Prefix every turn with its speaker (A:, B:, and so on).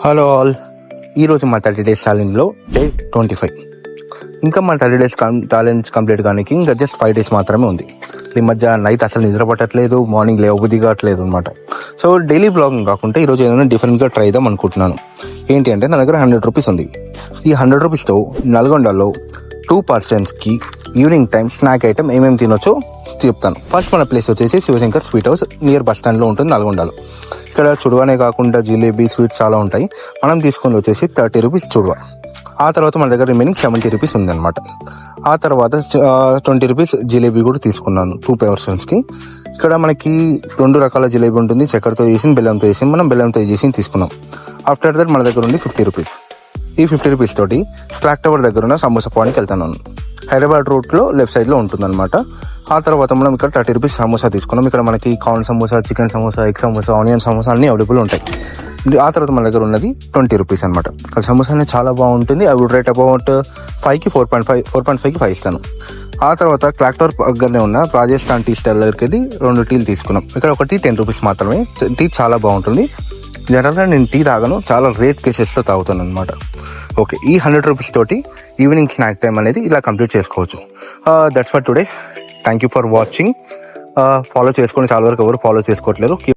A: Hello all, ఈరోజు మా 30 days ఛాలెంజ్లో day 25. ఇంకా మా 30 days ఛాలెంజ్ కంప్లీట్ కానీ ఇంకా జస్ట్ 5 days మాత్రమే ఉంది. ఈ మధ్య నైట్ అసలు నిద్ర పట్టట్లేదు, మార్నింగ్ లేవబుద్ధి కావట్లేదు అనమాట. సో డైలీ బ్లాగింగ్ కాకుండా ఈరోజు ఏదైనా డిఫరెంట్గా ట్రై చేద్దాం అనుకుంటున్నాను. ఏంటి అంటే నా దగ్గర 100 రూపీస్ ఉంది. ఈ 100 రూపీస్తో నల్గొండలో 2 personsకి ఈవినింగ్ టైం స్నాక్ ఐటమ్ ఏమేమి తినొచ్చో చెప్తాను. ఫస్ట్ మన ప్లేస్ వచ్చేసి Shivashankar sweet house, near bus స్టాండ్లో ఉంటుంది నల్గొండలో. ఇక్కడ చుడవానే కాకుండా జిలేబీ స్వీట్స్ చాలా ఉంటాయి. మనం తీసుకుంది వచ్చేసి 30 రూపీస్ చుడవ. ఆ తర్వాత మన దగ్గర రిమైనింగ్ 70 రూపీస్ ఉంది అనమాట. ఆ తర్వాత 20 రూపీస్ జిలేబీ కూడా తీసుకున్నాను 2 personsకి. ఇక్కడ మనకి 2 రకాల జిలేబీ ఉంటుంది, చక్కెరతో చేసి బెల్లంతో చేసి. మనం బెల్లంతో చేసి తీసుకున్నాం. ఆఫ్టర్ దట్ మన దగ్గర ఉంది 50 రూపీస్. ఈ 50 రూపీస్ తోటి క్లాక్ టవర్ దగ్గర ఉన్న సమోసా పాయింట్కి వెళ్తాను. హైదరాబాద్ రూట్లో లెఫ్ట్ సైడ్లో ఉంటుందన్నమాట. ఆ తర్వాత మనం ఇక్కడ 30 రూపీస్ సమోసా తీసుకున్నాం. ఇక్కడ మనకి corn samosa, chicken samosa, egg samosa, onion samosa అన్నీ అవైలబుల్ ఉంటాయి. ఆ తర్వాత మన దగ్గర ఉన్నది 20 రూపీస్ అనమాట. ఆ సమోసా అనేది చాలా బాగుంటుంది. ఐ వుడ్ రేట్ అబౌట్ 5కి 4.5కి 5 ఇస్తాను. ఆ తర్వాత క్లాక్ టవర్ దగ్గరనే ఉన్న రాజస్థాన్ టీ స్టాల్ దగ్గరికి 2 టీలు తీసుకున్నాం. ఇక్కడ ఒకటి 10 రూపీస్ మాత్రమే. టీ చాలా బాగుంటుంది. జనరల్గా నేను టీ తాగను, చాలా రేట్ కేసెస్లో తాగుతాను అనమాట. ఓకే, ఈ 100 రూపీస్ తోటి ఈవినింగ్ స్నాక్ టైం అనేది ఇలా కంప్లీట్ చేసుకోవచ్చు. That's for today. Thank you for watching. Follow చేసుకోండి. చాలా వరకు ఎవరు ఫాలో చేసుకోవట్లేదు.